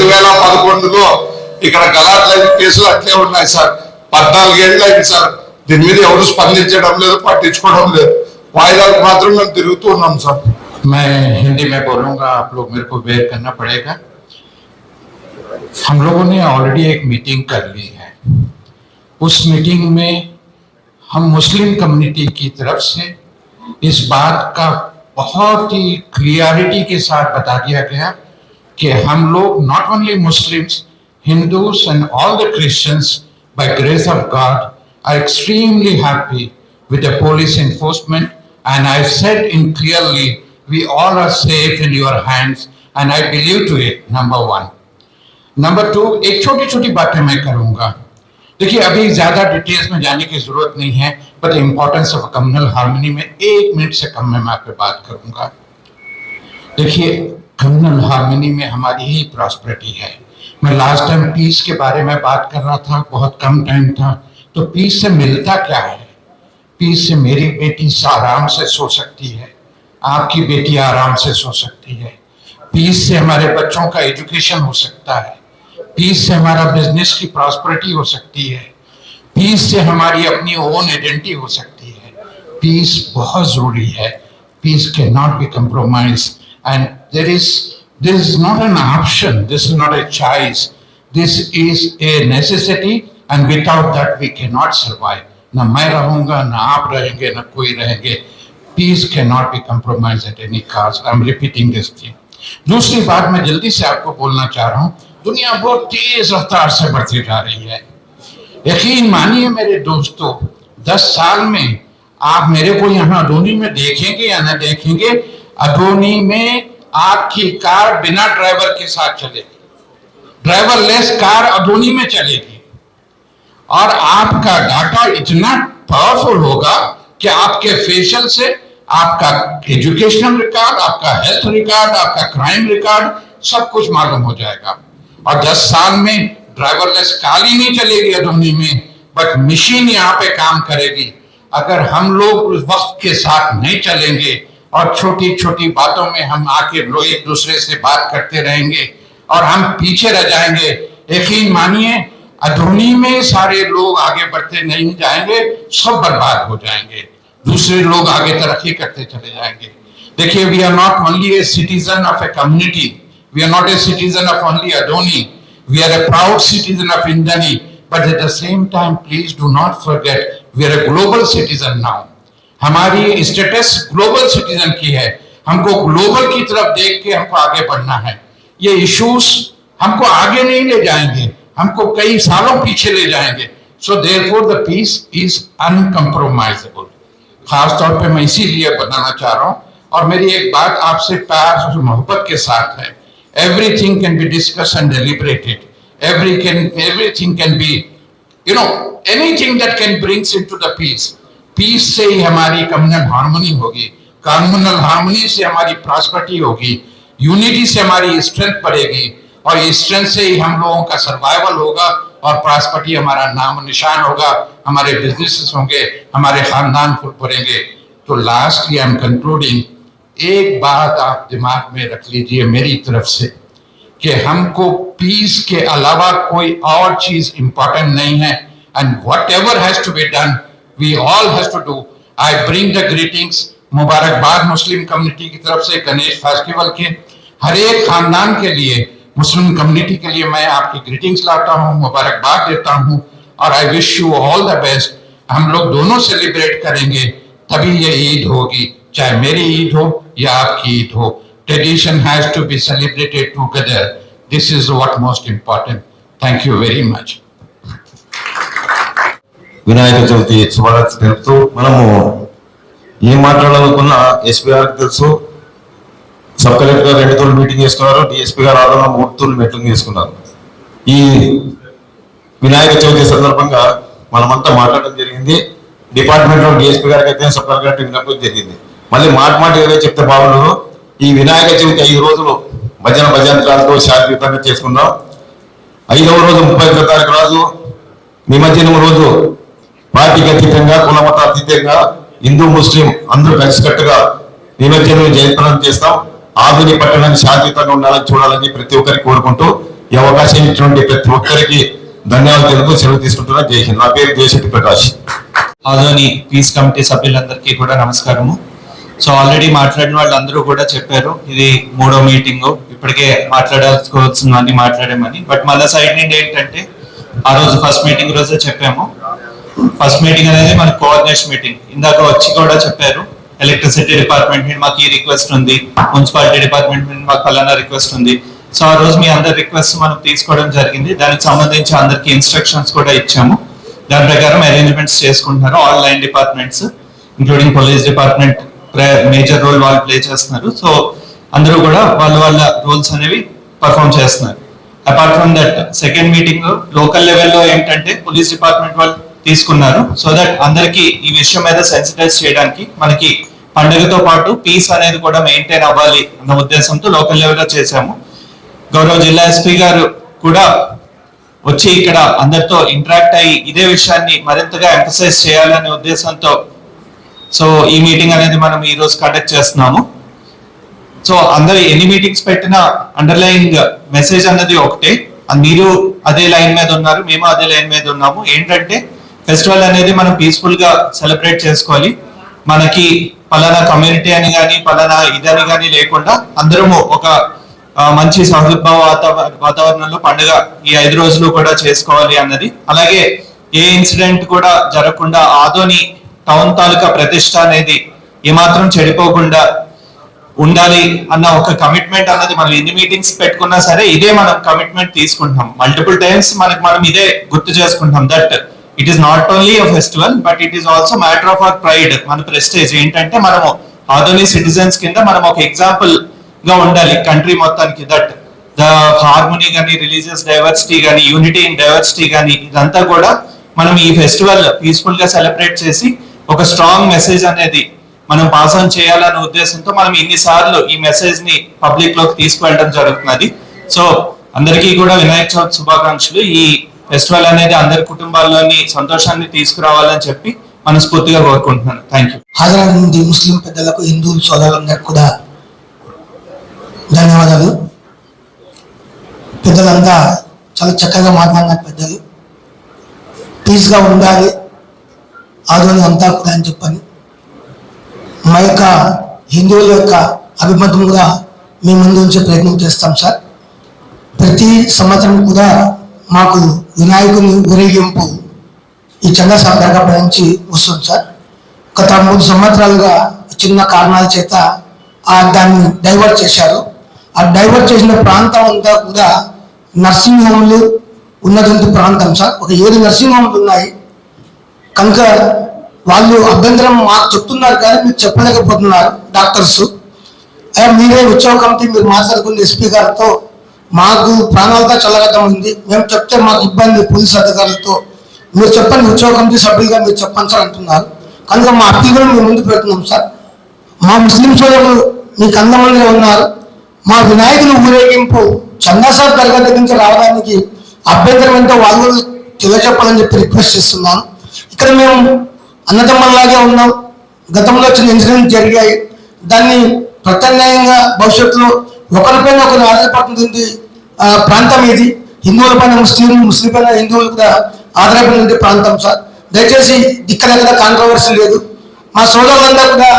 2011లో ఇక్కడ గలాట్ల కేసులు అట్లే ఉన్నాయి సార్. 14 ఏళ్ళు అయింది సార్. దీని మీద ఎవరు స్పందించడం లేదు, పట్టించుకోవడం లేదు. వాయిదాలకు మాత్రం మేము తిరుగుతూ ఉన్నాం సార్. मैं हिंदी में बोलूंगा, आप लोग मेरे को बेयर करना पड़ेगा। हम लोगों ने ऑलरेडी एक मीटिंग कर ली है। उस मीटिंग में हम मुस्लिम कम्युनिटी की तरफ से इस बात का बहुत ही क्लियरिटी के साथ बता दिया गया कि हम लोग not only Muslims, Hindus and all the Christians by grace of God are extremely happy with the police enforcement, and I said in clearly we all are safe in your hands, and I believe to it. Number one. Number two, एक छोटी छोटी बातें मैं करूंगा। देखिए, अभी ज्यादा details में जाने की जरूरत नहीं है, पर इंपॉर्टेंस ऑफ कम्युनल हार्मनी में 1 मिनट से कम में मैं आप पे बात करूंगा। देखिए, कम्युनल हार्मनी में हमारी ही प्रॉस्पेरिटी है। मैं लास्ट टाइम पीस के बारे में बात कर रहा था, बहुत कम टाइम था, तो पीस से मिलता क्या है? पीस से मेरी बेटी आराम से सो सकती है, आपकी बेटी आराम से सो सकती है। पीस से हमारे बच्चों का एजुकेशन हो सकता है। पीस से हमारा बिजनेस की प्रॉस्पेरिटी हो सकती है। पीस से हमारी अपनी ओन आइडेंटिटी हो सकती है। पीस बहुत जरूरी है। Piece can not be compromise, and this is not an option, this is not a choice, this is a necessity, and without that we cannot survive. ना मैं रहूंगा, ना आप रहेंगे, ना कोई रहेंगे। Peace cannot be compromised at any cost. I am repeating this thing. दूसरी बात मैं जल्दी से आपको बोलना चाह रहा हूँ, दुनिया बहुत तेज रफ्तार से बढ़ती जा रही है। यकीन मानिए मेरे दोस्तों, 10 साल में आप मेरे को यहाँ अदोनी में देखेंगे या ना देखेंगे, अदोनी में आपकी कार बिना ड्राइवर के साथ चलेगी, ड्राइवरलेस कार अदोनी में चलेगी, और आपका डाटा इतना पावरफुल होगा कि आपके फेशियल से आपका एजुकेशनल रिकॉर्ड, आपका हेल्थ रिकॉर्ड, आपका क्राइम रिकॉर्ड सब कुछ मालूम हो जाएगा। और 10 साल में ड्राइवरलेस कार ही नहीं चलेगी अदोनी में, बट मशीन यहाँ पे काम करेगी। अगर हम लोग उस वक्त के साथ नहीं चलेंगे और छोटी छोटी बातों में हम आके लोग एक दूसरे से बात करते रहेंगे और हम पीछे रह जाएंगे, यकीन मानिए अधोनी में सारे लोग आगे बढ़ते नहीं जाएंगे, सब बर्बाद हो जाएंगे, दूसरे लोग आगे तरक्की करते चले जाएंगे। देखिए, we are not only a citizen of a community, we are not a citizen of only Adoni, we are a proud citizen of India, but at the same time please do not forget we are a global citizen now. हमारी status global citizen की है, हमको global की तरफ देख के हमको आगे बढ़ना है। ये इश्यूज हमको आगे नहीं ले जाएंगे, हमको कई सालों पीछे ले जाएंगे। So therefore the peace is uncompromisable. खास तौर पे मैं इसीलिए बताना चाह रहा हूँ, और मेरी एक बात आपसे प्यार और मोहब्बत के साथ है, everything can be discuss and deliberated, everything can be anything that can brings into the peace. Peace से ही हमारी कम्युनल हार्मनी होगी, कम्युनल हार्मनी से हमारी प्रॉस्पेरिटी होगी, यूनिटी से हमारी स्ट्रेंथ बढ़ेगी, और स्ट्रेंथ से ही हम लोगों का सर्वाइवल होगा और प्रॉस्पेरिटी हमारा नाम निशान होगा, हमारे बिजनेसेस होंगे, हमारे खानदान फुल भरेंगे। तो लास्टली आई एम कंक्लूडिंग, एक बात आप दिमाग में रख लीजिए मेरी तरफ से कि हमको पीस के अलावा कोई और चीज इंपॉर्टेंट नहीं है, and whatever has to be done we all has to do. I bring the greetings, मुबारकबाद मुस्लिम कम्युनिटी की तरफ से गणेश फेस्टिवल के हर एक खानदान के लिए, मुस्लिम कम्युनिटी के लिए मैं आपकी ग्रीटिंग्स लाता हूँ, मुबारकबाद देता हूँ, और I wish you all the best. हम लोग दोनों सेलिब्रेट करेंगे, तभी ये ईद होगी, चाहे मेरी ईद हो या आपकी ईद हो। Tradition has to be celebrated together, this is what most important. Thank you very much. Vinayaka Chavithi శుభాకాంక్షలు తెలుపుతూ మనము ఏం మాట్లాడాలనుకున్నా ఎస్పీ గారికి తెలుసు, సబ్ కలెక్టర్ గారు 2 తూర్లు మీటింగ్ చేసుకున్నారు, డిఎస్పీ గారు ఆదరణ 3 తూర్లు మీటింగ్ చేసుకున్నారు। ఈ వినాయక చవితి సందర్భంగా మనమంతా మాట్లాడడం జరిగింది। డిపార్ట్మెంట్ లో డిఎస్పీ గారికి అయితే సబ్ కలెక్టర్ విన్నప్పుడు జరిగింది। మళ్ళీ మాట ఏదో చెప్తే బాగుండదు। ఈ వినాయక చవితి 5 రోజులు భజంత్రాలతో శాంతియుతంగా చేసుకున్నాం। 5వ రోజు 31వ తారీఖు రోజు నిమజ్జనం రోజు పార్టీకి అతీతంగా, కుల మత అతీతంగా హిందూ ముస్లిం అందరూ కలిసికట్టుగా నిమజ్జనం జయప్రదం చేస్తాం। ఆధునిక పట్టణాన్ని శాంతియుతంగా ఉండాలని చూడాలని ప్రతి ఒక్కరికి కోరుకుంటూ ఈ అవకాశం ఇచ్చినటువంటి ప్రతి ఒక్కరికి ధన్యవాదాలు తెలుపు సెలవు తీసుకుంటున్నా. జై హింద్. నా పేరు జయశక్తి ప్రకాష్. ఆదోని పీస్ కమిటీ సభ్యులందరికీ కూడా నమస్కారము. సో ఆల్రెడీ మాట్లాడిన వాళ్ళందరూ కూడా చెప్పారు, ఇది 3వ మీటింగ్, ఇప్పటికే మాట్లాడాల్సుకోవాల్సిందని మాట్లాడామని. బట్ మన సైడ్ నుండి ఏంటంటే ఆ రోజు ఫస్ట్ మీటింగ్ రోజే చెప్పాము, ఫస్ట్ మీటింగ్ అనేది మన కోఆర్డినేషన్ మీటింగ్. ఇందాక వచ్చి కూడా చెప్పారు, ఎలక్ట్రిసిటీ డిపార్ట్మెంట్ నుండి మాకు ఈ రిక్వెస్ట్ ఉంది, మున్సిపాలిటీ డిపార్ట్మెంట్ నుండి మాకు ఫలానా రిక్వెస్ట్ ఉంది. సో ఆ రోజు మీ అందరి రిక్వెస్ట్ మనం తీసుకోవడం జరిగింది. దానికి సంబంధించి అందరికి ఇన్స్ట్రక్షన్స్ కూడా ఇచ్చాము. దాని ప్రకారం అరేంజ్మెంట్స్ చేసుకుంటున్నారు. All line departments including police department major role వాళ్ళు ప్లే చేస్తున్నారు. సో అందరూ కూడా వాళ్ళ రోల్స్ అనేవి పర్ఫామ్ చేస్తున్నారు. Apart from that second meeting local లెవెల్లో ఏంటంటే పోలీస్ డిపార్ట్మెంట్ వాళ్ళు తీసుకున్నారు. సో దట్ అందరికి ఈ విషయం మీద సెన్సిటైజ్ చేయడానికి, మనకి పండుగతో పాటు పీస్ అనేది కూడా మెయింటైన్ అవ్వాలి అన్న ఉద్దేశంతో లోకల్ లెవెల్లో చేశాము. గౌరవ జిల్లా ఎస్పీ గారు కూడా వచ్చి ఇక్కడ అందరితో ఇంటరాక్ట్ అయ్యి ఇదే విషయాన్ని మరింతగా ఎంఫసైజ్ చేయాలనే ఉద్దేశంతో సో ఈ మీటింగ్ అనేది మనం ఈ రోజు కండక్ట్ చేస్తున్నాము. సో అందరు ఎన్ని మీటింగ్స్ పెట్టినా అండర్లైన్ మెసేజ్ అన్నది ఒకటే, మీరు అదే లైన్ మీద ఉన్నారు, మేము అదే లైన్ మీద ఉన్నాము. ఏంటంటే ఫెస్టివల్ అనేది మనం పీస్ఫుల్ గా సెలబ్రేట్ చేసుకోవాలి. మనకి పలానా కమ్యూనిటీ అని కానీ పలానా ఇదని కానీ లేకుండా అందరము ఒక మంచి సహృద్భావ వాతావరణంలో పండుగ ఈ 5 రోజులు కూడా చేసుకోవాలి అన్నది. అలాగే ఏ ఇన్సిడెంట్ కూడా జరగకుండా ఆదోని టౌన్ తాలూకా ప్రతిష్ట అనేది ఏమాత్రం చెడిపోకుండా ఉండాలి అన్న ఒక కమిట్మెంట్ అన్నది మనం ఎన్ని మీటింగ్స్ పెట్టుకున్నా సరే ఇదే మనం కమిట్మెంట్ తీసుకుంటాం. మల్టిపుల్ టైమ్స్ మనం ఇదే గుర్తు చేసుకుంటాం that it is not only a festival but it is also matter of our pride. మన ప్రెస్టేజ్ ఏంటంటే మనము ఆదోని సిటిజన్స్ కింద మనం ఒక ఎగ్జాంపుల్ గా ఉండాలి కంట్రీ మొత్తానికి. దట్ ద హార్మోనీ కానీ, రిలీజియస్ డైవర్సిటీ కానీ, యూనిటీ ఇన్ డైవర్సిటీ కానీ, ఇదంతా కూడా మనం ఈ ఫెస్టివల్ పీస్ఫుల్ గా సెలబ్రేట్ చేసి ఒక స్ట్రాంగ్ మెసేజ్ అనేది మనం పాస్ ఆన్ చేయాలనే ఉద్దేశంతో మనం ఇన్నిసార్లు ఈ మెసేజ్ ని పబ్లిక్ లోకి తీసుకువెళ్ళడం జరుగుతున్నది. సో అందరికీ కూడా వినాయక చవితి శుభాకాంక్షలు. ఈ ఫెస్టివల్ అనేది అందరి కుటుంబాల్లోని సంతోషాన్ని తీసుకురావాలని చెప్పి మనస్ఫూర్తిగా కోరుకుంటున్నాను. Thank you. హాజరైన ముస్లిం పెద్దలకు, హిందూ సోదరులందరికీ కూడా ధన్యవాదాలు. పెద్దలంతా చాలా చక్కగా మాట్లాడినారు. పెద్దలు పీస్గా ఉండాలి ఆదోని అంతా కూడా అని చెప్పని మా యొక్క హిందువుల యొక్క అభిమతం కూడా మీ ముందు ఉంచే ప్రయత్నం చేస్తాం సార్. ప్రతి సంవత్సరం కూడా మాకు వినాయకుని ఊరేగింపు ఈ చంద్రసాగర్ దర్గా నుంచి వస్తుంది సార్. గత 3 సంవత్సరాలుగా చిన్న కారణాల చేత దాన్ని డైవర్ట్ చేశారు. ఆ డైవర్ట్ చేసిన ప్రాంతం అంతా కూడా నర్సింగ్ హోమ్లు ఉన్నటువంటి ప్రాంతం సార్. ఒక 7 నర్సింగ్ హోమ్లు ఉన్నాయి కనుక వాళ్ళు అభ్యంతరం మాకు చెప్తున్నారు కానీ మీరు చెప్పలేకపోతున్నారు డాక్టర్స్. మీరే ఉత్సవ కమిటీ మీరు మాట్లాడుకున్న ఎస్పీ గారితో మాకు ప్రాణాలతో చల్లగతం ఉంది, మేము చెప్తే మాకు ఇబ్బంది పోలీస్ అధికారులతో, మీరు చెప్పండి ఉత్సవ కమిటీ సభ్యులుగా మీరు చెప్పండి సార్ అంటున్నారు. కనుక మా అప్పీలు మేము ముందు పెడుతున్నాం సార్. మా ముస్లిం సోదరులు మీకు అందమందిగా ఉన్నారు, మా వినాయకుని ఊరేగింపు చందాసార్ దర్గా దగ్గర నుంచి రావడానికి అభ్యంతరం ఎంతో వాళ్ళు తెలియజెప్పాలని చెప్పి రిక్వెస్ట్ చేస్తున్నాను. ఇక్కడ మేము అన్నదమ్మలాగే ఉన్నాం. గతంలో వచ్చిన ఇన్సిడెంట్ జరిగాయి, దాన్ని ప్రత్యామ్నాయంగా భవిష్యత్తులో ఒకరిపైన ఒకరు ఆధారపడుతుంది ప్రాంతం ఇది. హిందువుల పైన ముస్లిం పైన హిందువులు కూడా ఆధారపడిన ప్రాంతం సార్. దయచేసి ఇక్కడ కాంట్రవర్సీ లేదు. మా సోదరులంతా కూడా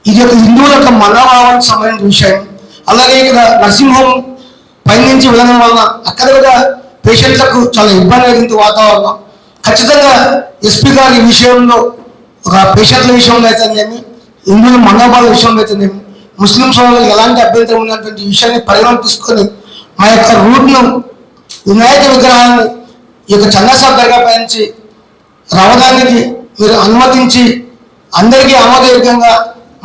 ఇది ఒక హిందువుల యొక్క మనోభావానికి సంబంధించిన విషయం. అలాగే ఇక్కడ నర్సింగ్ హోమ్ పైనుంచి వెళ్ళడం వల్ల అక్కడ కూడా పేషెంట్లకు చాలా ఇబ్బంది కలిగింది వాతావరణం. ఖచ్చితంగా ఎస్పీ గారి విషయంలో ఒక పేషెంట్ల విషయంలో అయితేనేమి, హిందువుల మనోభావాల విషయంలో అయితేనేమి, ముస్లిం సోదరులకు ఎలాంటి అభ్యంతరం ఉన్నటువంటి విషయాన్ని పరిగణన తీసుకొని మా యొక్క రూట్ను వినాయక విగ్రహాన్ని ఈ యొక్క చందాసార్ దర్గా పైనుంచి రావడానికి మీరు అనుమతించి అందరికీ ఆమోదయోగ్యంగా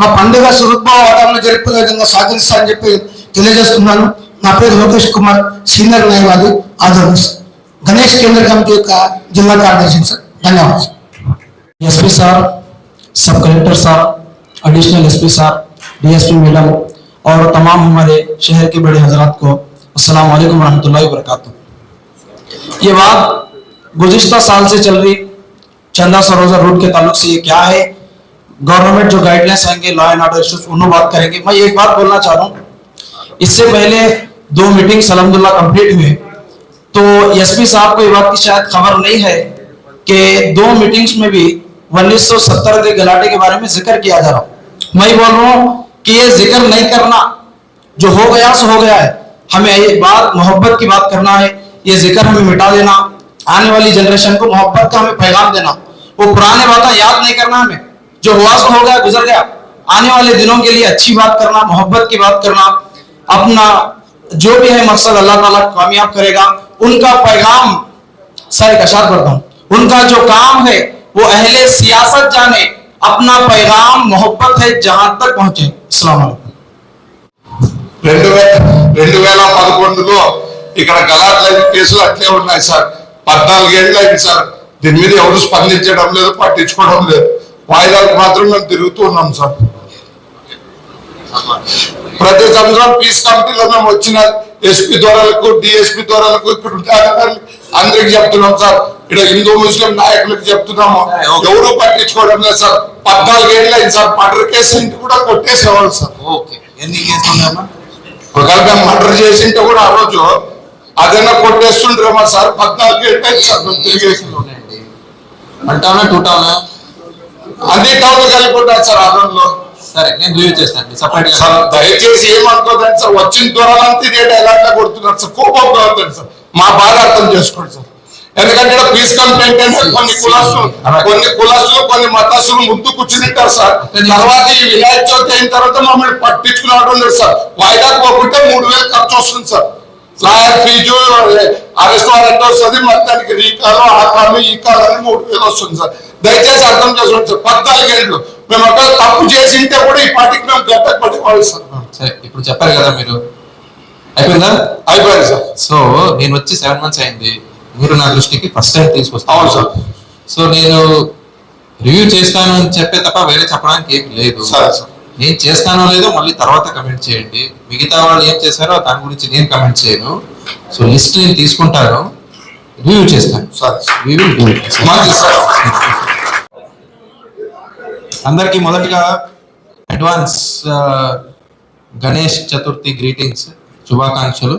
మా పండుగ సురూపభావ వాతావరణం జరిపే విధంగా సహకరిస్తారని చెప్పి తెలియజేస్తున్నాను. నా పేరు లోకేష్ కుమార్, సీనియర్ న్యాయవాది, ఆదోని, గణేష్ కేంద్ర కమిటీ యొక్క जिला कार्यालय सर. धन्यवाद. एसपी साहब, सब कलेक्टर साहब, एडिशनल एसपी साहब, डीएसपी मैडम और तमाम हमारे शहर के बड़े हजरात को अस्सलाम वालेकुम रहमतुल्लाहि व बरकातहू. ये बात गुज़िश्ता साल से चल रही चंदा सरोजा रोड के ताल्लुक से ये क्या है, गवर्नमेंट जो गाइडलाइंस आएंगे लॉ एंड ऑर्डर इश्यूज उन्होंने बात करेंगे. मैं एक बात बोलना चाह रहा हूँ, इससे पहले 2 मीटिंग्स अल्हम्दुलिल्लाह कंप्लीट हुए. तो एसपी साहब को ये बात की शायद खबर नहीं है कि 2 मीटिंग्स में भी 1970 के गलाटे के बारे में जिक्र किया जा रहा। मैं बोल रहा हूँ कि ये जिक्र नहीं करना, जो हो गया सो हो गया है। हमें ये बात मोहब्बत की बात करना है, ये जिक्र हमें मिटा देना, आने वाली जनरेशन को मोहब्बत का हमें पैगाम देना, वो पुराने बातें याद नहीं करना, हमें जो हुआ सो हो गया गुजर गया। आने वाले दिनों के लिए अच्छी बात करना, मोहब्बत की बात करना, अपना जो भी है मकसद अल्लाह ताला कामयाब करेगा। उनका पैगाम सर एक अशार करता हूँ, उनका जो काम है वो अहले सियासत जाने, अपना पैगाम मोहब्बत है जहां तक पहुंचे। अस्सलाम वालेकुम। 2011 ఇక్కడ గలాట్ల కేసులు అట్లే ఉన్నాయి సార్. 14 ఏళ్ళు అయింది సార్. దీని మీద ఎవరు స్పందించడం లేదు, పట్టించుకోవడం లేదు. వాయిదాలకు మాత్రం మేము తిరుగుతూ ఉన్నాం సార్. ప్రతి సంవత్సరం పీస్ కమిటీలో మేము వచ్చిన ఎస్పీ ద్వారాలకు, డిఎస్పీ ద్వారాలకు, ఇక్కడ అందరికి చెప్తున్నాం సార్. ఇక్కడ హిందూ ముస్లిం నాయకులకు చెప్తున్నాము, ఎవరు పట్టించుకోవడం లేదు సార్. 14 ఏళ్ళు అయింది సార్. మర్డర్ కేసు ఇంటి కూడా కొట్టేసేవాళ్ళు సార్. ఎన్ని కేసులు ఉన్నాయమ్మా? ఒకవేళ మేము మర్డర్ చేసింటే కూడా ఆ రోజు అదైనా కొట్టేస్తుంటామా సార్. 14 ఏళ్ళు అయింది సార్ మేము తిరిగేసి. వన్ టౌనా 2 టౌనా? అన్ని టౌన్లు కలిపి సార్ ఆ రోజులో. సరే నేను రివ్యూ చేస్తాను సపరేట్ సార్ దయచేసి ఏమనుకోదండి సార్. వచ్చిన దూరాలంతా ఇదే డైలాగ్ కొడుతున్నారు సార్. కోపం అవుతుంది సార్. మా బాధ అర్థం చేసుకోండి సార్. ఎందుకంటే పీస్ కంప్లైంట్ అంటే కొన్ని కులాసులు కొన్ని మతాసులు ముందు కూర్చుంటారు సార్. తర్వాత ఈ వినాయక చవితి అయిన తర్వాత మమ్మల్ని పట్టించుకున్నట్టు లేదు సార్. వాయిదాకు పోకుంటే 3000 ఖర్చు వస్తుంది sir. Lawyer fee, arrest warrant వస్తుంది, మొత్తానికి రీకాలు, ఆ కాలు, ఈ కాలు అని 3000 వస్తుంది సార్. దయచేసి అర్థం చేసుకోండి సార్. 14 ఏళ్ళు మేము ఒక తప్పు చేసింటే కూడా ఈ పార్టీకి మేము గట్టకు పట్టుకోవాలి సార్. సరే ఇప్పుడు చెప్పారు కదా మీరు, అయిపోయిందా? అయిపోయింది సార్. సో నేను వచ్చి 7 months అయింది. మీరు నా దృష్టికి ఫస్ట్ టైం తీసుకొస్తాను. అవును సార్. సో నేను రివ్యూ చేస్తాను అని చెప్పే తప్ప వేరే చెప్పడానికి ఏం లేదు. సరే సార్. నేను చేస్తానో లేదో మళ్ళీ తర్వాత కమెంట్ చేయండి. మిగతా వాళ్ళు ఏం చేశారో దాని గురించి నేను కమెంట్ చేయను. సో లిస్ట్ నేను తీసుకుంటాను, రివ్యూ చేస్తాను. సరే sir. We will do it. మంచిది సార్. అందరికీ మొదటిగా అడ్వాన్స్ గణేష్ చతుర్థి గ్రీటింగ్స్, శుభాకాంక్షలు.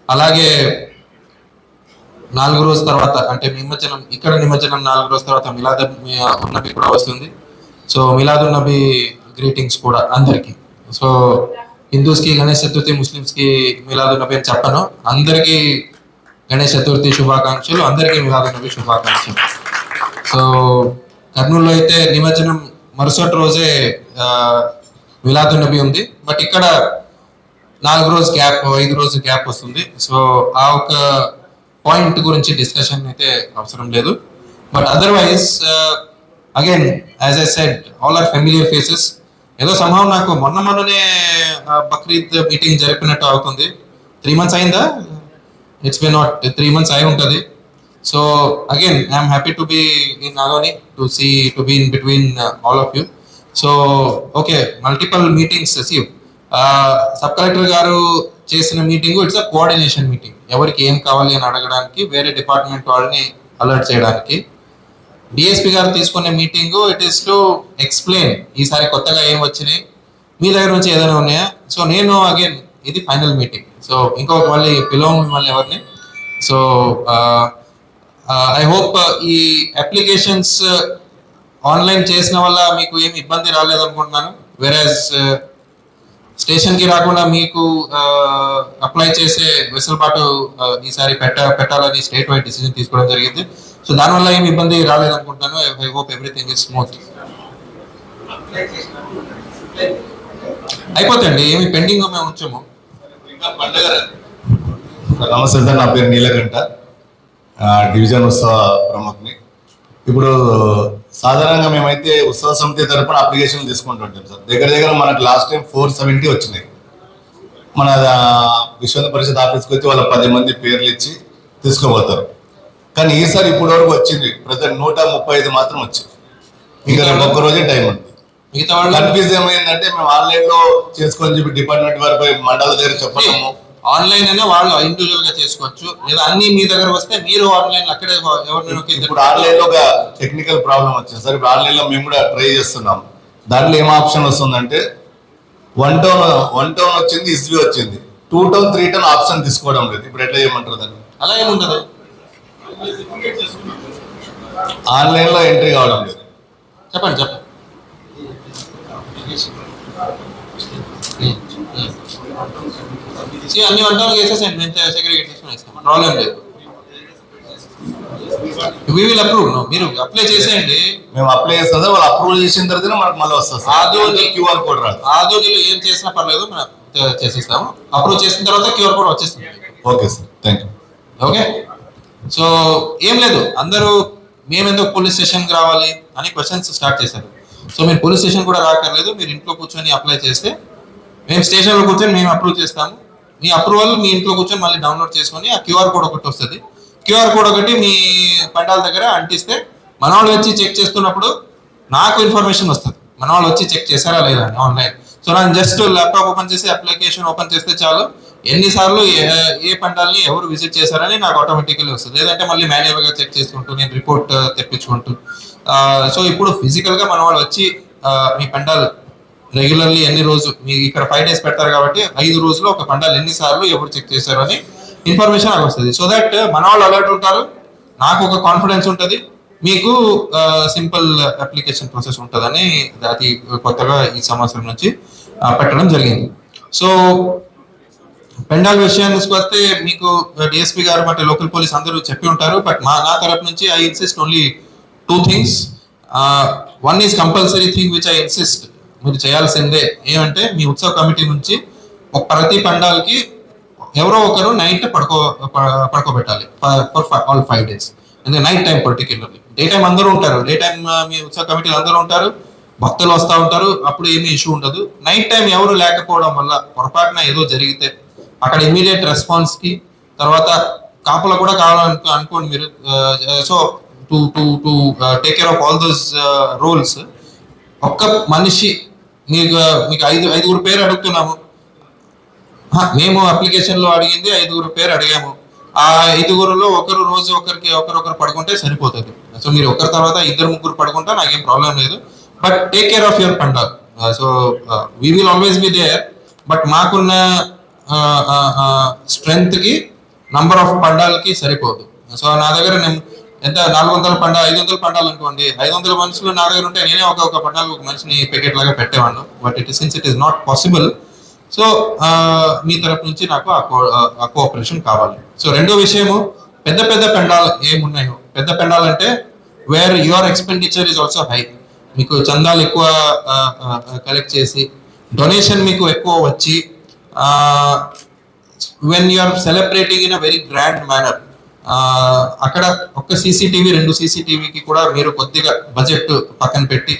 అలాగే 4 రోజుల తర్వాత అంటే నిమజ్జనం, ఇక్కడ నిమజ్జనం 4 రోజుల తర్వాత మిలాదున్నబి కూడా వస్తుంది. సో మిలాదున్నబి గ్రీటింగ్స్ కూడా అందరికీ. సో హిందూస్కి గణేష్ చతుర్థి, ముస్లిమ్స్కి మిలాదున్నబి అని చెప్పను. అందరికీ గణేష్ చతుర్థి శుభాకాంక్షలు, అందరికీ మిలాదున్నబి శుభాకాంక్షలు. సో కర్నూలులో అయితే నిమజ్జనం మరుసటి రోజే మిలాదున్నబి ఉంది. బట్ ఇక్కడ 4 రోజు గ్యాప్, 5 రోజు గ్యాప్ వస్తుంది. సో ఆ ఒక పాయింట్ గురించి డిస్కషన్ అయితే అవసరం లేదు. But otherwise again as I said, all are familiar faces. ఏదో సంభవం నాకు మొన్ననే బక్రీద్ మీటింగ్ జరిపినట్టు అవుతుంది. 3 months అయిందా? ఇట్స్ బీన్ నాట్ 3 months అయి ఉంటుంది. So again I'm happy to be in Nagoni, to be in between all of you. So okay, multiple meetings. Sub collector గారు చేసిన meeting it's a coordination meeting. ఎవరికి ఏం కావాలి అని అడగడానికి, వేరే డిపార్ట్మెంట్ వాళ్ళని అలర్ట్ చేయడానికి. డిఎస్పీ గారు తీసుకునే meeting it is to explain ఈసారి కొత్తగా ఏం వచ్చినాయి, మీ దగ్గర నుంచి ఏదైనా ఉన్నాయా. సో నేను అగైన్ ఇది ఫైనల్ మీటింగ్. సో ఇంకొక మళ్ళీ పిలవం మిమ్మల్ని ఎవరిని. సో ఐ హోప్ ఈ అప్లికేషన్స్ ఆన్లైన్ చేసిన వల్ల మీకు ఏమి ఇబ్బంది రాలేదనుకుంటున్నాను. వెరాజ్ స్టేషన్కి రాకుండా మీకు అప్లై చేసే వెసులుబాటు ఈసారి పెట్టాలని స్టేట్ వైడ్ డిసిజన్ తీసుకోవడం జరిగింది. సో దానివల్ల ఏమి ఇబ్బంది రాలేదనుకుంటున్నాను. I hope everything is smooth. అయిపోతాయండి, ఏమి పెండింగ్ మేము ఉంచాము. నమస్తే సార్, నా పేరు నీలకంఠ, డివిజన్ ఉత్సవ ప్రముఖని. ఇప్పుడు సాధారణంగా మేమైతే ఉత్సవ సమితి తరపున అప్లికేషన్ తీసుకుంటుంటాం సార్. దగ్గర మనకు లాస్ట్ టైం 470 వచ్చినాయి. మన విశ్వ పరిషత్ ఆఫీస్కి వచ్చి వాళ్ళ 10 మంది పేర్లు ఇచ్చి తీసుకోబోతారు. కానీ ఈసారి ఇప్పటి వరకు వచ్చింది ప్రజెంట్ 135 మాత్రం వచ్చింది. ఇంకా ఒక్క రోజే టైం ఉంది. మిగతా వాళ్ళు కన్ఫ్యూజ్ ఏమైందంటే మేము ఆన్లైన్ లో చేసుకొని చెప్పి డిపార్ట్మెంట్ వారిపై మండల దగ్గర చెప్పడము. ఆన్లైన్ అయినా వాళ్ళు ఇండివిజువల్ గా చేసుకోవచ్చు, లేదా అన్ని మీ దగ్గర వస్తే మీరు ఆన్లైన్ అక్కడే ఇప్పుడు ఆన్లైన్ లో ఒక టెక్నికల్ ప్రాబ్లం వచ్చింది సార్. ఇప్పుడు ఆన్లైన్ లో మేము కూడా ట్రై చేస్తున్నాం. దాంట్లో ఏం ఆప్షన్ వస్తుందంటే 1 టౌన్ వచ్చింది, ఇస్వి వచ్చింది, 2 టౌన్ 3 టౌన్ ఆప్షన్ తీసుకోవడం లేదు. ఇప్పుడు ఎట్లా చేయమంటారు దాన్ని? అలా ఏముండదు. ఆన్లైన్లో ఎంట్రీ కావడం లేదు. చెప్పండి. అన్ని వంటలు చేసేసండి, మేము సెగ్రిగేట్ చేసుకుని ఇస్తాం, ప్రాబ్లం లేదు. We will approve. మీరు అప్లై చేసేయండి. మేము అప్లై చేస్తాం సార్, వాళ్ళు అప్రూవల్ చేసిన తర్వాత మనకు మళ్ళీ వస్తుంది సార్. ఆదోని క్యూఆర్ కోడ్ రాదు. ఆదోనిలో ఏం చేసినా పర్లేదు, మనం చేసేస్తాము. అప్రూవ్ చేసిన తర్వాత క్యూఆర్ కోడ్ వచ్చేస్తుంది. Okay sir, thank you. Okay, so ఏం లేదు, అందరూ మేమెందుకు పోలీస్ స్టేషన్కి రావాలి అని క్వశ్చన్స్ స్టార్ట్ చేశారు. సో మీరు పోలీస్ స్టేషన్ కూడా రాకర్లేదు, మీరు ఇంట్లో కూర్చొని అప్లై చేస్తే మేము స్టేషన్లో కూర్చొని మేము అప్రూవ్ చేస్తాము. మీ అప్రూవల్ మీ ఇంట్లో కూర్చొని మళ్ళీ డౌన్లోడ్ చేసుకొని ఆ క్యూఆర్ కోడ్ ఒకటి వస్తుంది. క్యూఆర్ కోడ్ ఒకటి మీ పండాల దగ్గర అంటిస్తే మన వాళ్ళు వచ్చి చెక్ చేస్తున్నప్పుడు నాకు ఇన్ఫర్మేషన్ వస్తుంది, మన వాళ్ళు వచ్చి చెక్ చేశారా లేదా అని ఆన్లైన్. సో నేను జస్ట్ ల్యాప్టాప్ ఓపెన్ చేసి అప్లికేషన్ ఓపెన్ చేస్తే చాలు, ఎన్నిసార్లు ఏ పండాలని ఎవరు విజిట్ చేశారని నాకు ఆటోమేటికలీ వస్తుంది. లేదంటే మళ్ళీ మాన్యువల్గా చెక్ చేసుకుంటూ నేను రిపోర్ట్ తెప్పించుకుంటూ. సో ఇప్పుడు ఫిజికల్గా మన వాళ్ళు వచ్చి మీ పండాల్ రెగ్యులర్లీ ఎన్ని రోజు మీ ఇక్కడ 5 days పెడతారు కాబట్టి 5 రోజులు ఒక పండాలు ఎన్నిసార్లు ఎవరు చెక్ చేశారు అని ఇన్ఫర్మేషన్ నాకు వస్తుంది. సో దట్ మన వాళ్ళు అలర్ట్ ఉంటారు, నాకు ఒక కాన్ఫిడెన్స్ ఉంటుంది, మీకు సింపుల్ అప్లికేషన్ ప్రాసెస్ ఉంటుందని అది కొత్తగా ఈ సంవత్సరం నుంచి పెట్టడం జరిగింది. సో పెండాల్ విషయానికి వస్తే మీకు డిఎస్పీ గారు అంటే లోకల్ పోలీస్ అందరూ చెప్పి ఉంటారు. బట్ నా తరపు నుంచి I insist only 2 things. One is compulsory thing which I insist, మీరు చేయాల్సిందే ఏమంటే మీ ఉత్సవ కమిటీ నుంచి ప్రతి పండాలకి ఎవరో ఒకరు నైట్ పడుకోబెట్టాలి ఫర్ ఆల్ 5 days. ఎందుకంటే night time particularly. Day time అందరూ ఉంటారు, డే టైం మీ ఉత్సవ కమిటీలు అందరూ ఉంటారు, భక్తులు వస్తూ ఉంటారు, అప్పుడు ఏమీ ఇష్యూ ఉండదు. నైట్ టైం ఎవరు లేకపోవడం వల్ల పొరపాటున ఏదో జరిగితే అక్కడ ఇమీడియట్ రెస్పాన్స్ కి తర్వాత కాపుల కూడా కావాలనుకోండి మీరు. So to take care of all those roles ఒక్క మనిషి మీకు 5 పేరు అడుగుతున్నాము. మేము అప్లికేషన్ లో అడిగింది 5 పేరు అడిగాము. ఆ 5లో ఒకరు రోజు ఒకరొకరు పడుకుంటే సరిపోతుంది. సో మీరు ఒకరి తర్వాత 2-3 పడుకుంటే నాకేం ప్రాబ్లం లేదు. But take care of your pandal. So we will always be there. But మాకున్న స్ట్రెంగ్త్ కి నంబర్ ఆఫ్ పండాలకి సరిపోదు. సో నా దగ్గర ఎంత 400 500 పండాలు అనుకోండి, 500 మనుషులు నా దగ్గర ఉంటే నేనే ఒక పండాలు ఒక మనిషిని ప్యాకెట్ లాగా పెట్టేవాడిను. But since it is not possible, so మీ తరపు నుంచి నాకు ఆ కోఆపరేషన్ కావాలి. సో రెండో విషయము, పెద్ద పెండాలు ఏమున్నాయో, పెద్ద పెండాలు అంటే where your expenditure is also high, మీకు చందాలు ఎక్కువ కలెక్ట్ చేసి డొనేషన్ మీకు ఎక్కువ వచ్చి when you are celebrating in a very grand manner, అక్కడ ఒక్క CCTV 2 CCTVకి కూడా మీరు కొద్దిగా బడ్జెట్ పక్కన పెట్టి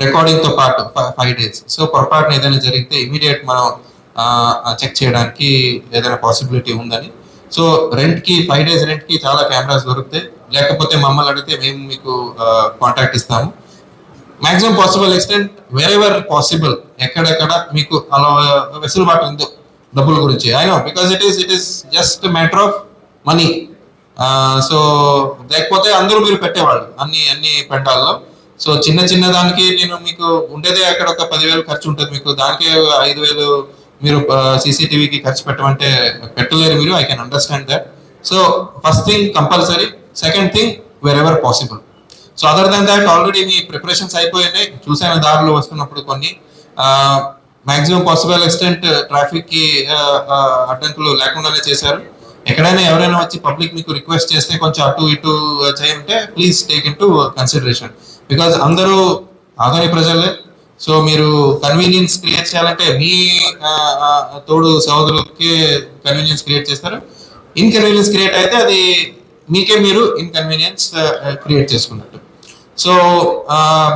రికార్డింగ్ తో పాటు 5 days. సో పొరపాటున ఏదైనా జరిగితే ఇమీడియట్ మనం చెక్ చేయడానికి ఏదైనా పాసిబిలిటీ ఉందని. సో రెంట్కి 5 days రెంట్కి చాలా కెమెరాస్ దొరుకుతాయి. లేకపోతే మమ్మల్ని అడిగితే మేము మీకు కాంటాక్ట్ ఇస్తాము. Maximum possible extent wherever possible ఎక్కడెక్కడ మీకు అలా వెసులుబాటు ఉందో డబ్బుల గురించి. I know because it is just matter of money. So లేకపోతే అందరూ మీరు పెట్టేవాళ్ళు అన్ని పెండాల్లో. సో చిన్న దానికి నేను మీకు ఉండేదే అక్కడ ఒక 10,000 ఖర్చు ఉంటుంది, మీకు దానికే 5,000 మీరు CCTVకి ఖర్చు పెట్టమంటే పెట్టలేరు మీరు. I can understand that. So first thing compulsory, second thing where ever possible. So other than that already me preparations అయిపోయినాయి, చూసాను దారిలో వస్తున్నప్పుడు కొన్ని. మాక్సిమం పాసిబుల్ ఎక్స్టెంట్ ట్రాఫిక్ కి అడ్డంకులు లేకుండానే చేశారు. ఎక్కడైనా ఎవరైనా వచ్చి పబ్లిక్ మీకు రిక్వెస్ట్ చేస్తే కొంచెం అటు ఇటు చేయంటే please take into consideration. Because అందరూ ఆదాయ ప్రజలే. సో మీరు కన్వీనియన్స్ క్రియేట్ చేయాలంటే మీ తోడు సహోదరులకి కన్వీనియన్స్ క్రియేట్ చేస్తారు. ఇన్కన్వీనియన్స్ క్రియేట్ అయితే అది మీకే మీరు ఇన్కన్వీనియన్స్ క్రియేట్ చేసుకున్నట్టు. So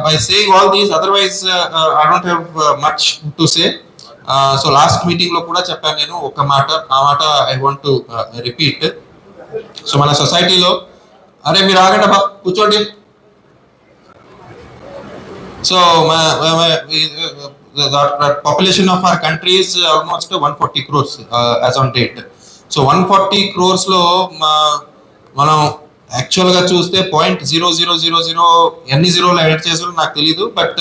by saying all these, otherwise I don't have much to say. So last meeting లో కూడా చెప్పాను నేను ఒక మాట, ఆ మాట I want to repeat. So మన సొసైటీలో అరే మీరు ఆగండి బా కూర్చోండి. So the population of our country is almost 140 crores as on date. So 140 crores లో మనం యాక్చువల్ గా చూస్తే 0.0000 ఎన్ని జీరోలు యాడ్ చేసారో నాకు తెలియదు. బట్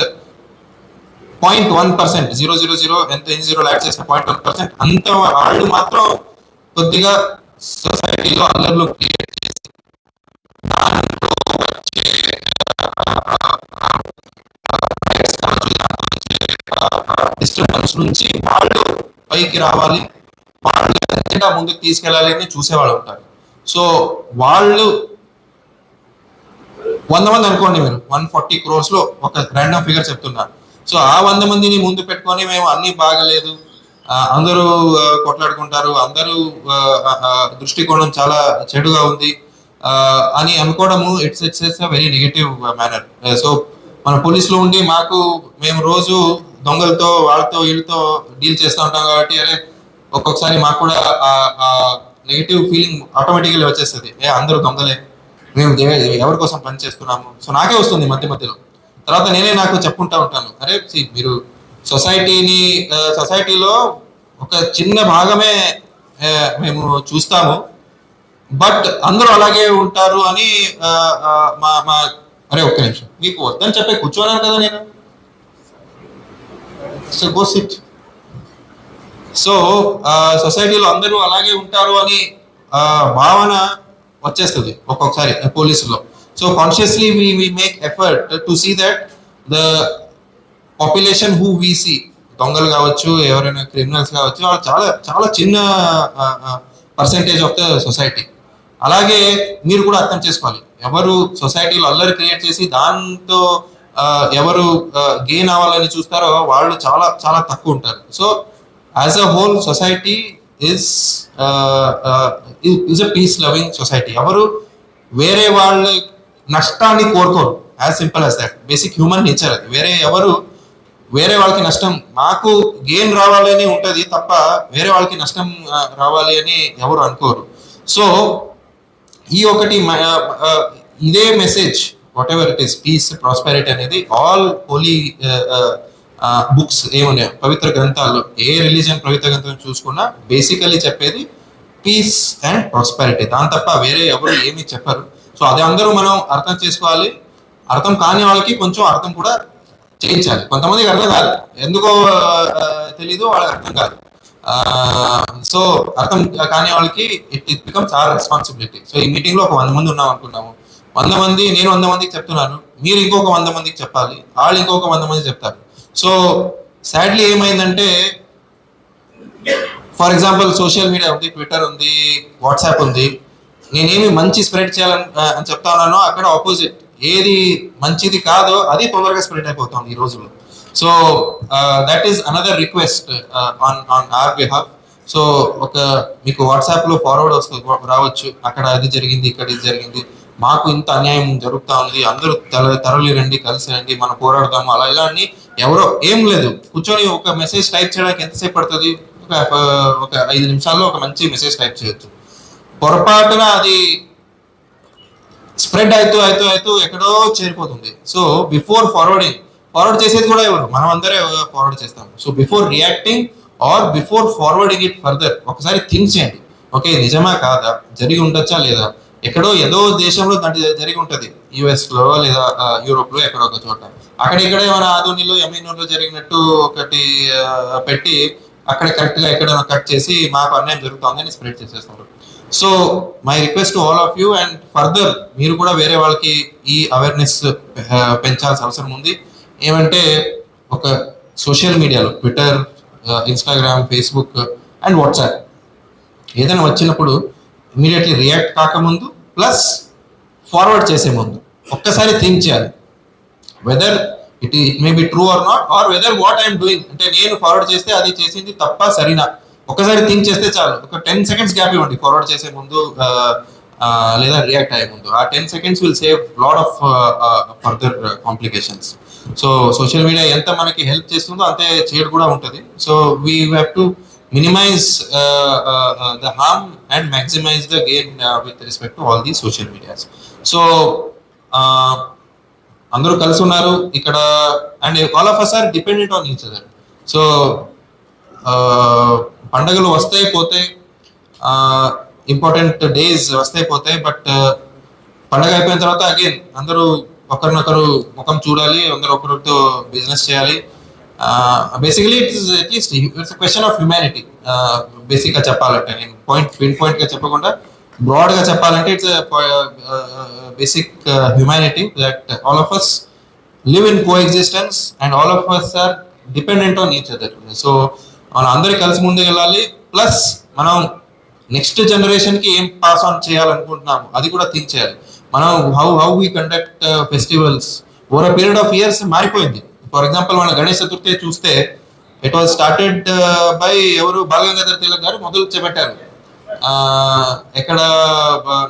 0.1% 000 ఎంత ఎన్ని జీరోలు యాడ్ చేసిన 0.1% అంత వాళ్ళు మాత్రం కొద్దిగా సొసైటీలో అల్లర్లు క్రియేట్ చేసి దాంట్లో వచ్చే డిస్టర్బెన్స్ నుంచి వాళ్ళు పైకి రావాలి, వాళ్ళు ఎజెండా ముందుకు తీసుకెళ్ళాలి అని చూసేవాళ్ళు ఉంటారు. సో వాళ్ళు 100 మంది అనుకోండి, మీరు 140 crores లో ఒక ర్యాండమ్ ఫిగర్ చెప్తున్నారు. సో ఆ 100 మందిని ముందు పెట్టుకొని మేము అన్ని బాగలేదు, అందరూ కొట్లాడుకుంటారు, అందరూ దృష్టికోణం చాలా చెడుగా ఉంది అని అనుకోవడము it's very negative manner. So మన పోలీసులో ఉండి మేము రోజు దొంగలతో వాళ్ళతో వీళ్ళతో డీల్ చేస్తూ ఉంటాం కాబట్టి అరే ఒక్కొక్కసారి మాకు కూడా నెగటివ్ ఫీలింగ్ ఆటోమేటిక్గా వచ్చేస్తుంది, అందరూ దొంగలే, మేము ఎవరి కోసం పని చేస్తున్నాము. సో నాకే వస్తుంది మధ్యలో. తర్వాత నేనే నాకు చెప్పుకుంటా ఉంటాను, అరే మీరు సొసైటీలో ఒక చిన్న భాగమే మేము చూస్తాము, బట్ అందరూ అలాగే ఉంటారు అని అరే ఒక్క నిమిషం, మీకు వద్దని చెప్పే కూర్చోన్నాను కదా నేను. So go SIT. సో సొసైటీలో అందరూ అలాగే ఉంటారు అని భావన వచ్చేస్తుంది ఒక్కొక్కసారి పోలీసులో. So consciously we make effort to see that the population who we see, దొంగలు కావచ్చు, ఎవరైనా క్రిమినల్స్ కావచ్చు, వాళ్ళు చాలా చాలా చిన్న పర్సెంటేజ్ ఆఫ్ ద సొసైటీ. అలాగే మీరు కూడా అర్థం చేసుకోవాలి, ఎవరు సొసైటీలో అల్లరి క్రియేట్ చేసి దాంతో ఎవరు గెయిన్ అవ్వాలని చూస్తారో వాళ్ళు చాలా చాలా తక్కువ ఉంటారు. So as a whole society is a peace loving society. ఎవరు వేరే వాళ్ళ నష్టాన్ని కోరుకోరు, as simple as that. Basic human nature అది. వేరే వాళ్ళకి నష్టం, మాకు గెయిన్ రావాలి అని ఉంటుంది తప్ప వేరే వాళ్ళకి నష్టం రావాలి అని ఎవరు అనుకోరు. సో ఈ ఒకటి ఇదే message, whatever it is, peace prosperity అనేది ఆల్ హోలీ బుక్స్ ఏమున్నాయి, పవిత్ర గ్రంథాలు, ఏ రిలీజియన్ పవిత్ర గ్రంథం చూసుకున్నా బేసికలీ చెప్పేది పీస్ అండ్ ప్రాస్పెరిటీ. దాని తప్ప వేరే ఎవరు ఏమీ చెప్పరు. సో అది అందరూ మనం అర్థం చేసుకోవాలి. అర్థం కాని వాళ్ళకి కొంచెం అర్థం కూడా చేయించాలి. కొంతమందికి అర్థం కాదు, ఎందుకో తెలీదు, వాళ్ళకి అర్థం కాదు. సో అర్థం కాని వాళ్ళకి it becomes our responsibility. So ఈ మీటింగ్ లో ఒక 100 మంది ఉన్నాం అనుకున్నాము, 100 మంది నేను 100 మందికి చెప్తున్నాను, మీరు ఇంకొక 100 మందికి చెప్పాలి, వాళ్ళు ఇంకొక 100 మంది చెప్తారు. సో సాడ్లీ ఏమైందంటే, ఫర్ ఎగ్జాంపుల్ సోషల్ మీడియా ఉంది, ట్విట్టర్ ఉంది, వాట్సాప్ ఉంది. నేనేమి మంచి స్ప్రెడ్ చేయాలని చెప్తా ఉన్నానో అక్కడ ఆపోజిట్ ఏది మంచిది కాదో అది తొందరగా స్ప్రెడ్ అయిపోతుంది ఈ రోజుల్లో. So that is another request on hour behalf. So మీకు వాట్సాప్ లో ఫార్వర్డ్ రావచ్చు, అక్కడ అది జరిగింది, ఇక్కడ ఇది జరిగింది, మాకు ఇంత అన్యాయం జరుగుతా ఉంది, అందరూ తరలి రండి, కలిసి రండి, మనం పోరాడదాము, అలా ఇలా అని ఎవరో ఏం లేదు, కూర్చొని ఒక మెసేజ్ టైప్ చేయడానికి ఎంతసేపు పడుతుంది? ఒక 5 నిమిషాల్లో ఒక మంచి మెసేజ్ టైప్ చేయొచ్చు. పొరపాటున అది స్ప్రెడ్ అవుతూ ఎక్కడో చేరిపోతుంది. సో బిఫోర్ ఫార్వర్డ్ చేసేది కూడా ఎవరు? మనం అందరే ఫార్వర్డ్ చేస్తాం. So before reacting are before forwarding it further ఒకసారి థింక్ చేయండి. ఓకే, నిజమా కాదా, జరిగి ఉండొచ్చా లేదా, ఎక్కడో ఏదో దేశంలో దాంట్లో జరిగి ఉంటుంది, US లో లేదా యూరోప్ లో ఎక్కడో ఒక చోట, అక్కడిక్కడే మన ఆదోనిలో ఎమీనూర్లో జరిగినట్టు ఒకటి పెట్టి అక్కడ కరెక్ట్ గా ఎక్కడైనా కట్ చేసి మాకు అన్యాయం జరుగుతుందని స్ప్రెడ్ చేసేస్తారు. So my request to all of you, and further మీరు కూడా వేరే వాళ్ళకి ఈ అవేర్నెస్ పెంచాల్సిన అవసరం ఉంది. ఏమంటే ఒక సోషల్ మీడియాలో Twitter, Instagram, Facebook and WhatsApp ఏదైనా వచ్చినప్పుడు ఇమీడియట్లీ రియాక్ట్ కాకముందు ప్లస్ ఫార్వర్డ్ చేసే ముందు ఒక్కసారి థింక్ చేయాలి, whether it may be true or not, or whether what I'm doing, అంటే నేను ఫార్వర్డ్ చేస్తే అది చేసింది తప్ప సరినా, ఒకసారి థింక్ చేస్తే చాలు. ఒక 10 seconds గ్యాప్ ఇవ్వండి ఫార్వర్డ్ చేసే ముందు లేదా రియాక్ట్ అయ్యే ముందు. ఆ 10 seconds will save lot of further complications. So social media ఎంత మనకి హెల్ప్ చేస్తుందో అంతే చేడు కూడా ఉంటుంది. So we have to minimize the harm and maximize the gain with respect to all these social medias. So అందరూ కలిసి ఉన్నారు ఇక్కడ, and all of us are dependent on each other. So పండగలు వస్తాయి పోతాయి, ఇంపార్టెంట్ డేస్ వస్తాయి పోతాయి, but పండగ అయిపోయిన తర్వాత అగైన్ అందరూ ఒకరినొకరు ముఖం చూడాలి, అందరూ ఒకరితో బిజినెస్ చేయాలి. Basically it's at least it's question of humanity. బేసిక్గా చెప్పాలంటే నేను పిన్ పాయింట్ గా చెప్పకుండా బ్రాడ్ గా చెప్పాలంటే it's basic humanity that all of us live in coexistence and all of us are dependent on each other. So మనం అందరి కలిసి ముందుకు వెళ్ళాలి. ప్లస్ మనం నెక్స్ట్ జనరేషన్ కి ఏం పాస్ ఆన్ చేయాలనుకుంటున్నాము అది కూడా థింక్ చేయాలి. మనం how we conduct festivals over a period of years మారిపోయింది. ఫర్ ఎగ్జాంపుల్ మన గణేష్ చతుర్థి చూస్తే ఇట్ వాజ్ స్టార్టెడ్ బై ఎవరు బాలగంగాధర్ తిలక్ గారు మొదలు చేపట్టారు. ఎక్కడ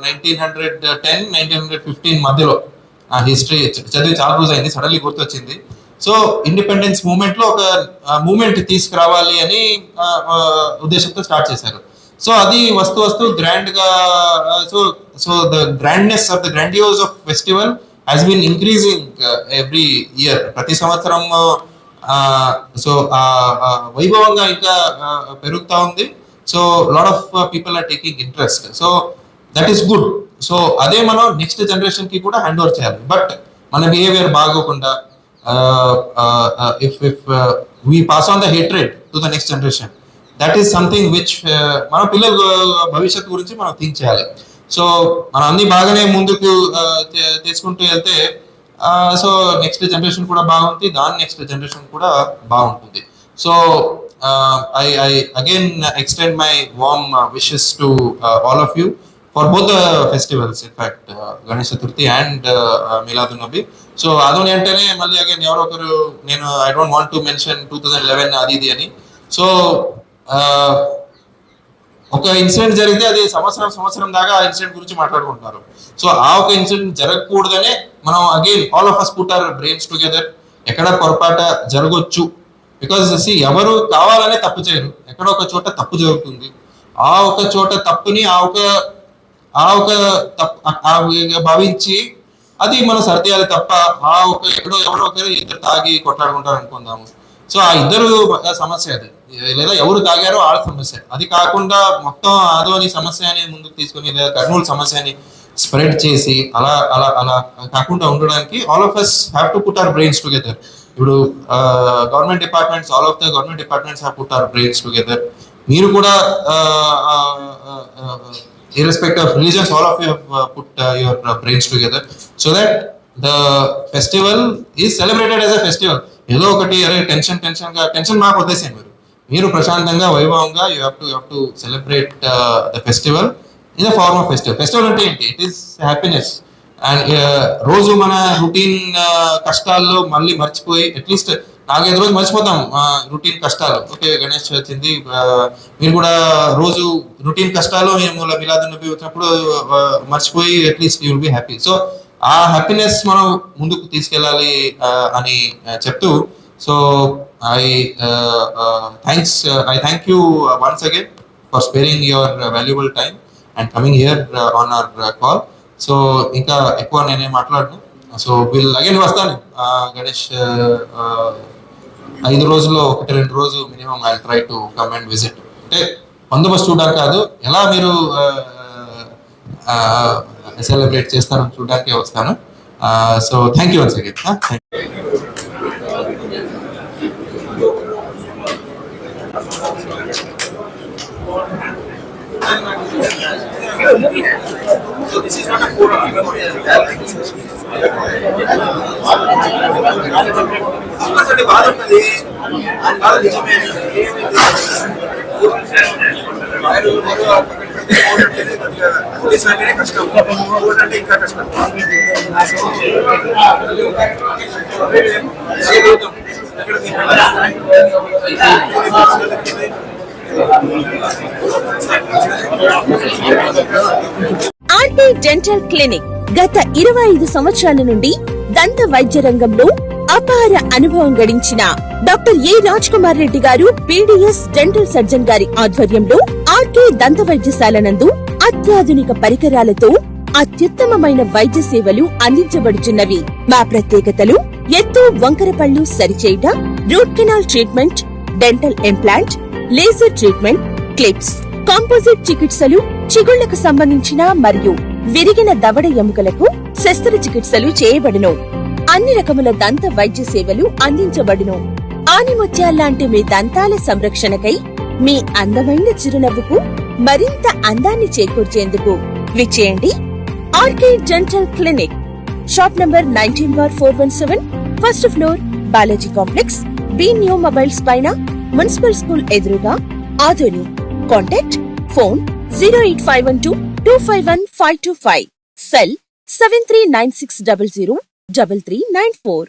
1910 1915 మధ్యలో ఆ హిస్టరీ చదివి చాలా రోజు అయింది, సడన్లీ గుర్తొచ్చింది. సో ఇండిపెండెన్స్ మూవ్మెంట్ లో ఒక మూవ్మెంట్ తీసుకురావాలి అని ఉద్దేశంతో స్టార్ట్ చేశారు. సో అది వస్తూ గ్రాండ్ గా so the grandness of the grandiose of festival has been increasing every year. ప్రతి సంవత్సరం సో వైభవంగా ఇంకా పెరుగుతా ఉంది. So lot of people are taking interest. So that is good. So అదే మనం నెక్స్ట్ జనరేషన్ కి కూడా హ్యాండ్ ఓవర్ చేయాలి. బట్ మన బిహేవియర్ బాగోకుండా if we pass on the hatred to the next generation, that is something which మన పిల్లల భవిష్యత్తు గురించి మనం థింక్ చేయాలి. సో మనం అన్ని బాగానే ముందుకు తీసుకుంటూ వెళ్తే సో నెక్స్ట్ జనరేషన్ కూడా బాగుంటుంది, దాని నెక్స్ట్ జనరేషన్ కూడా బాగుంటుంది. So I again extend my warm wishes to all of you for both the festivals, in fact Ganesh Chaturthi and Miladun Nabi. So adoni antene malli again evaro okaru nenu I don't want to mention 2011 adi idi ani. So ఒక incident జరిగితే అది సంవత్సరం దాకా ఆ incident గురించి మాట్లాడుకుంటున్నారు. So ఆ ఒక ఇన్సిడెంట్ జరగకూడదనే మనం again all of us put our brains together. ఎక్కడ పొరపాటు జరగొచ్చు, బికాజ్ ఎవరు కావాలనే తప్పు చేయరు, ఎక్కడో ఒక చోట తప్పు జరుగుతుంది. ఆ ఒక చోట తప్పుని ఆ ఒక భావించి అది మనం సరిచేయాలి తప్ప ఆ ఒక ఎవరో ఒకరు ఇద్దరు తాగి కొట్లాడుకుంటారు అనుకుందాము. సో ఆ ఇద్దరు సమస్య అది, లేదా ఎవరు తాగారో వాళ్ళ సమస్య. అది కాకుండా మొత్తం ఆదోని సమస్యని ముందుకు తీసుకొని లేదా కర్నూలు సమస్యని స్ప్రెడ్ చేసి అలా అలా అలా కాకుండా ఉండడానికి all of us have to put our brains together. ఇప్పుడు government departments, all of the government departments have put our brains together. మీరు కూడా irrespective of religions, all of you have put your brains together so that the festival is celebrated as a festival. ఏదో ఒకటి అరే tension మాకు వదిలేసాను, మీరు ప్రశాంతంగా వైభవంగా you have to celebrate the festival in the form of festival. Festival అంటే ఏంటి? It is happiness. అండ్ రోజు మన రొటీన్ కష్టాల్లో మళ్ళీ మర్చిపోయి అట్లీస్ట్ 4-5 రోజులు మర్చిపోతాం రొటీన్ కష్టాలు. ఓకే గణేష్ వచ్చింది, మీరు కూడా రోజు రొటీన్ కష్టాలు మేము మిలాదున్ నబీ వచ్చినప్పుడు మర్చిపోయి at least you will be happy. So ఆ హ్యాపీనెస్ మనం ముందుకు తీసుకెళ్ళాలి అని చెప్తూ, so I thank you once again for sparing your valuable time and coming here on hour call. So ఇంకా ఎక్కువ నేనేం మాట్లాడను. సో వీళ్ళు అగైన్ వస్తాను గణేష్ 5 రోజుల్లో 1-2 రోజు minimum I try to come and visit. అంటే బందోబస్తు చూడడానికి కాదు, ఎలా మీరు సెలబ్రేట్ చేస్తారని చూడడానికి వస్తాను. So thank you once again. So this is not a forum. అంటే బాధ ఉంటుంది, బాధ నిజమే. పోలీస్ అంటేనే కష్టం, ఓట్ అంటే ఇంకా కష్టం. ఆర్కే డెంటల్ క్లినిక్ గత 25 సంవత్సరాల నుండి దంత వైద్య రంగంలో అపార అనుభవం గడించిన డాక్టర్ ఏ రాజ్ కుమార్ రెడ్డి గారు పీడీఎస్ డెంటల్ సర్జన్ గారి ఆధ్వర్యంలో ఆర్కే దంత వైద్యశాల నందు అత్యాధునిక పరికరాలతో అత్యుత్తమమైన వైద్య సేవలు అందించబడుచున్నవి. మా ప్రత్యేకతలు ఎత్తు వంకర పళ్ళు సరిచేయుట, root canal treatment, dental implant, laser treatment, clips, composite చికిత్సలు, చిగుళ్లకు సంబంధించిన మరియు విరిగిన దవడ ఎముకలకు శస్త్రచికిత్సలు చేయబడును. అన్ని రకముల దంత వైద్య సేవలు అందించబడును. ఆనిముత్యాల్లాంటి మీ దంతాల సంరక్షణకై, మీ అందమైన చిరునవ్వుకు మరింత అందాన్ని చేకూర్చేందుకు విచ్చేయండి RK dental clinic, shop number 19/417, first floor, Balaji complex, B new mobiles పైన, మున్సిపల్ స్కూల్ ఎదురుగా, ఆదోని. Contact phone 08512251525, cell 7396003394.